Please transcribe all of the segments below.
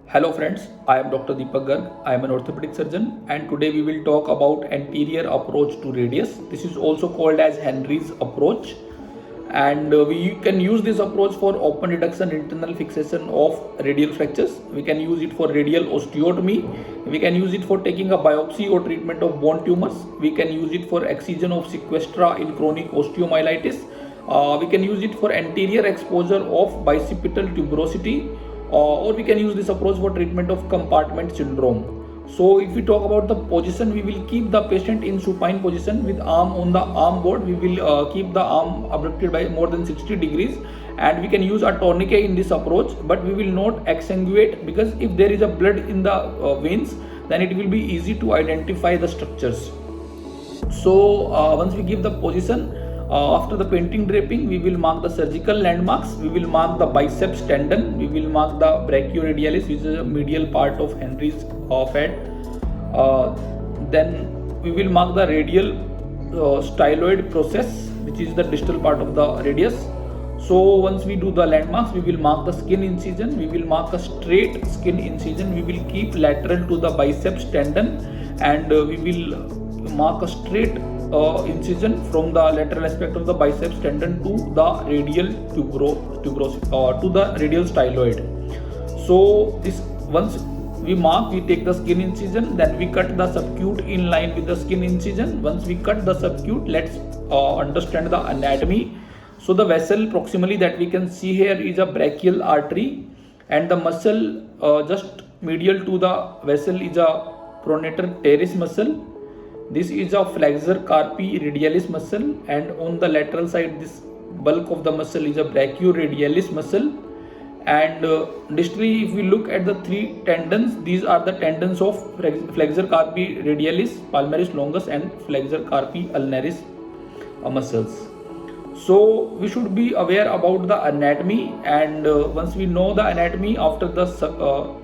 Hello friends, I am Dr. Deepak Garg. I am an orthopedic surgeon and today we will talk about anterior approach to radius. This is also called as Henry's approach and we can use this approach for open reduction internal fixation of radial fractures. We can use it for radial osteotomy. We can use it for taking a biopsy or treatment of bone tumors. We can use it for excision of sequestra in chronic osteomyelitis. We can use it for anterior exposure of bicipital tuberosity, or we can use this approach for treatment of compartment syndrome. So if we talk about the position, we will keep the patient in supine position with arm on the arm board. We will keep the arm abducted by more than 60 degrees and we can use a tourniquet in this approach, but we will not exsanguate, because if there is a blood in the veins, then it will be easy to identify the structures. So once we give the position, after the painting draping, we will mark the surgical landmarks. We will mark the biceps tendon. We will mark the brachioradialis, which is a medial part of Henry's head. Then we will mark the radial styloid process, which is the distal part of the radius. So once we do the landmarks, we will mark the skin incision. We will mark a straight skin incision. We will keep lateral to the biceps tendon, and we will mark a straight incision from the lateral aspect of the biceps tendon to the radial to the radial styloid. So this once we mark, we take the skin incision, then we cut the subacute in line with the skin incision. Once we cut the subacute, let's understand the anatomy. So the vessel proximally that we can see here is a brachial artery, and the muscle just medial to the vessel is a pronator teres muscle. This is a flexor carpi radialis muscle, and on the lateral side this bulk of the muscle is a brachioradialis muscle. And distally, if we look at the three tendons, these are the tendons of flexor carpi radialis, palmaris longus and flexor carpi ulnaris muscles. So we should be aware about the anatomy, and once we know the anatomy, after the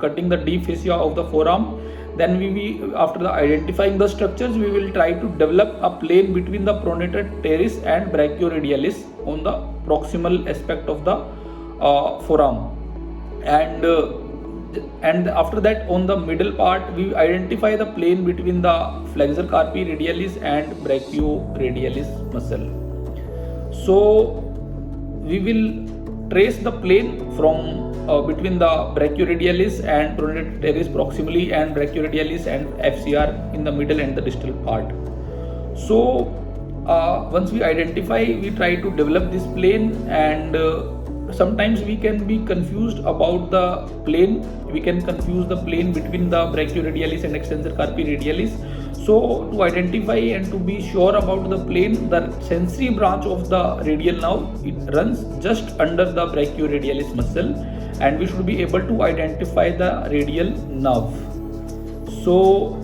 cutting the deep fascia of the forearm, then after the identifying the structures, we will try to develop a plane between the pronator teres and brachioradialis on the proximal aspect of the forearm, and after that on the middle part we identify the plane between the flexor carpi radialis and brachioradialis muscle. So we will trace the plane from between the brachioradialis and pronator teres proximally, and brachioradialis and FCR in the middle and the distal part. So once we identify, we try to develop this plane, and sometimes we can be confused about the plane. We can confuse the plane between the brachioradialis and extensor carpi radialis. So to identify and to be sure about the plane, the sensory branch of the radial nerve, it runs just under the brachioradialis muscle, and we should be able to identify the radial nerve. So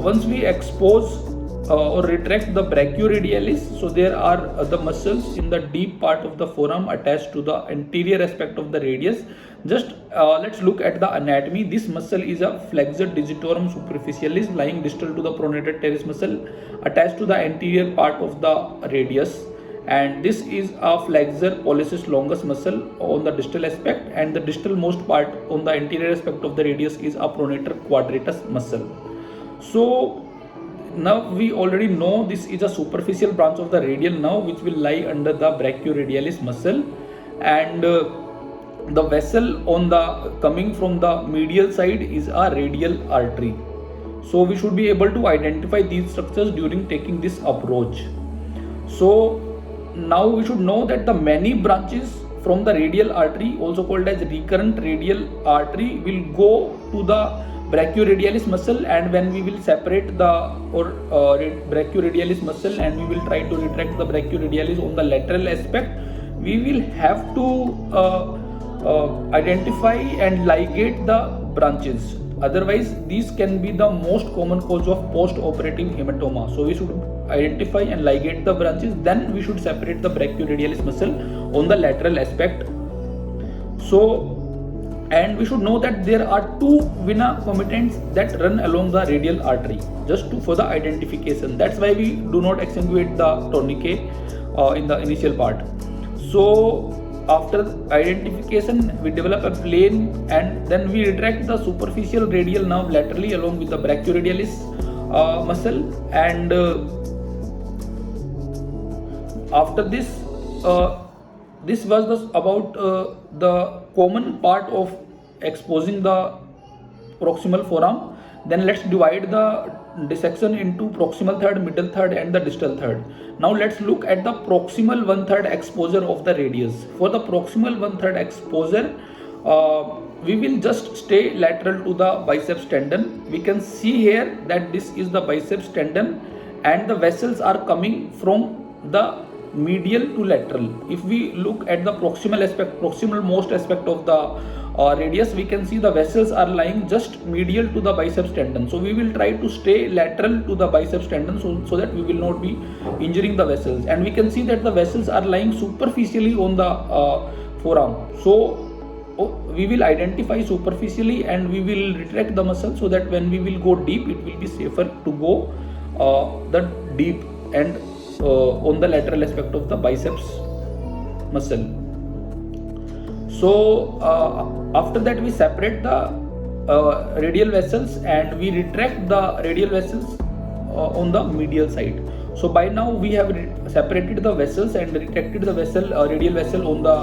once we expose or retract the brachioradialis, so there are the muscles in the deep part of the forearm attached to the anterior aspect of the radius. Just let's look at the anatomy. This muscle is a flexor digitorum superficialis, lying distal to the pronator teres muscle, attached to the anterior part of the radius, and this is a flexor pollicis longus muscle on the distal aspect, and the distal most part on the anterior aspect of the radius is a pronator quadratus muscle. So now we already know this is a superficial branch of the radial nerve which will lie under the brachioradialis muscle, and the vessel on the coming from the medial side is a radial artery. So we should be able to identify these structures during taking this approach. So now we should know that the many branches from the radial artery, also called as recurrent radial artery, will go to the brachioradialis muscle, and when we will separate the brachioradialis muscle and we will try to retract the brachioradialis on the lateral aspect, we will have to identify and ligate the branches. Otherwise, these can be the most common cause of post-operative hematoma. So we should identify and ligate the branches, then we should separate the brachioradialis muscle on the lateral aspect. So, and we should know that there are two vena comitants that run along the radial artery, just for the identification. That's why we do not exsanguate the tourniquet in the initial part. So after identification we develop a plane, and then we retract the superficial radial nerve laterally along with the brachioradialis muscle, and after this this was about the common part of exposing the proximal forearm. Then let's divide the dissection into proximal third, middle third and the distal third. Now let's look at the proximal 1/3 exposure of the radius. For the proximal 1/3 exposure, we will just stay lateral to the biceps tendon. We can see here that this is the biceps tendon and the vessels are coming from the medial to lateral. If we look at the proximal most aspect of the radius, we can see the vessels are lying just medial to the biceps tendon. So we will try to stay lateral to the biceps tendon so that we will not be injuring the vessels. And we can see that the vessels are lying superficially on the forearm. So we will identify superficially and we will retract the muscle so that when we will go deep, it will be safer to go the deep and on the lateral aspect of the biceps muscle. So after that we separate the radial vessels and we retract the radial vessels on the medial side. So by now we have separated the vessels and retracted the radial vessel on the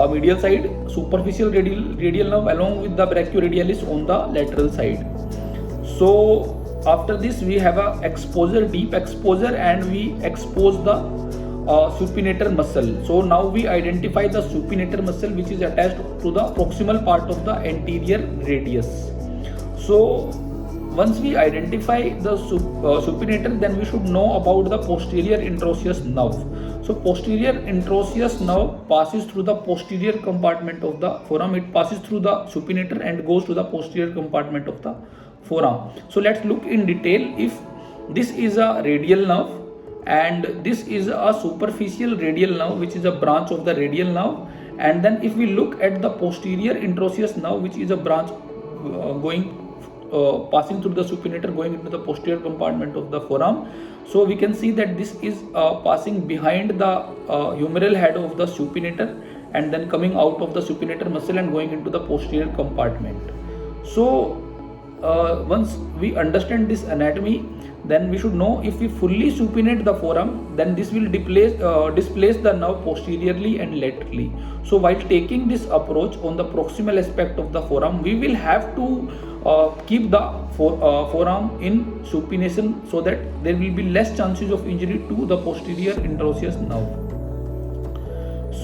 medial side, superficial radial nerve along with the brachioradialis on the lateral side. So after this we have a exposure, deep exposure, and we expose the supinator muscle. So now we identify the supinator muscle which is attached to the proximal part of the anterior radius. So once we identify the supinator, then we should know about the posterior interosseous nerve. So posterior interosseous nerve passes through the posterior compartment of the forearm. It passes through the supinator and goes to the posterior compartment of the forearm. So let's look in detail. If this is a radial nerve and this is a superficial radial nerve which is a branch of the radial nerve, and then if we look at the posterior interosseous nerve which is a branch passing through the supinator going into the posterior compartment of the forearm. So we can see that this is passing behind the humeral head of the supinator and then coming out of the supinator muscle and going into the posterior compartment. So once we understand this anatomy, then we should know if we fully supinate the forearm, then this will displace the nerve posteriorly and laterally. So while taking this approach on the proximal aspect of the forearm, we will have to keep the forearm in supination so that there will be less chances of injury to the posterior interosseous nerve.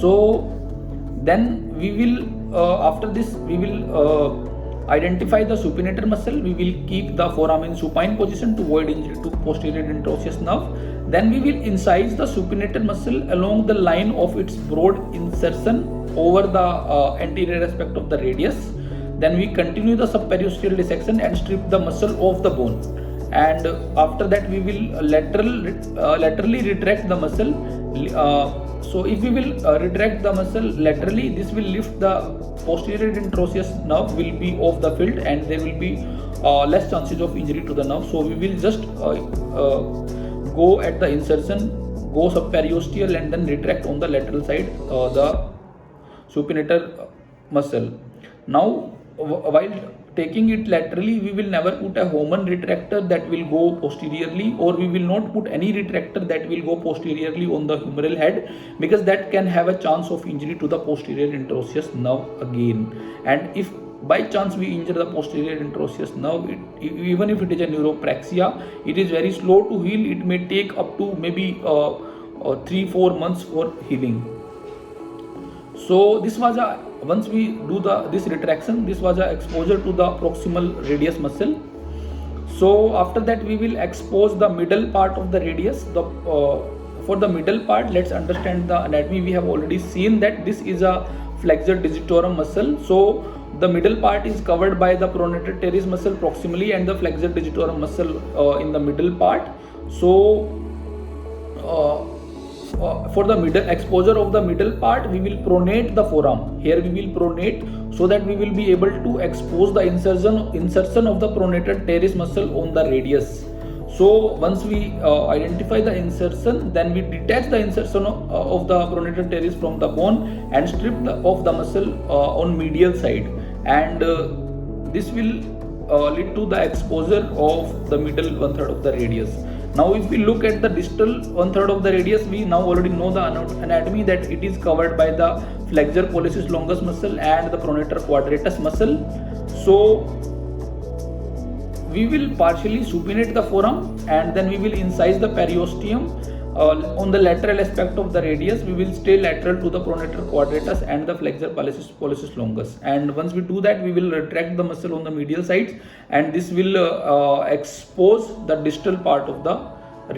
So then we will after this we will identify the supinator muscle. We will keep the forearm in supine position to avoid injury to posterior interosseous nerve. Then we will incise the supinator muscle along the line of its broad insertion over the anterior aspect of the radius. Then we continue the subperiosteal dissection and strip the muscle off the bone. And after that we will laterally retract the muscle. So if we will retract the muscle laterally, this will lift the posterior interosseous nerve will be off the field and there will be less chances of injury to the nerve. So we will just go at the insertion, go subperiosteal and then retract on the lateral side the supinator muscle. Now while taking it laterally, we will never put a Hohmann retractor that will go posteriorly, or we will not put any retractor that will go posteriorly on the humeral head, because that can have a chance of injury to the posterior interosseous nerve again. And if by chance we injure the posterior interosseous nerve, even if it is a neuropraxia, it is very slow to heal. It may take up to maybe 3-4 months for healing. So this was once we do this retraction, this was a exposure to the proximal radius muscle. So after that we will expose the middle part of the radius. For the middle part, let's understand the anatomy. We have already seen that this is a flexor digitorum muscle. So the middle part is covered by the pronator teres muscle proximally and the flexor digitorum muscle in the middle part. So for the middle exposure of the middle part, we will pronate the forearm. Here we will pronate so that we will be able to expose the insertion of the pronator teres muscle on the radius. So once we identify the insertion, then we detach the insertion of the pronator teres from the bone and strip of the muscle on medial side, and this will lead to the exposure of the middle 1/3 of the radius. Now if we look at the distal 1/3 of the radius, we now already know the anatomy, that it is covered by the flexor pollicis longus muscle and the pronator quadratus muscle. So we will partially supinate the forearm, and then we will incise the periosteum on the lateral aspect of the radius. We will stay lateral to the pronator quadratus and the flexor pollicis longus, and once we do that, we will retract the muscle on the medial sides, and this will expose the distal part of the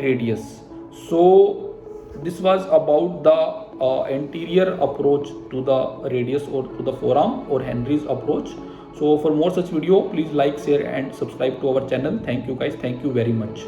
radius. So this was about the anterior approach to the radius or to the forearm, or Henry's approach. So for more such video, please like, share and subscribe to our channel. Thank you guys. Thank you very much.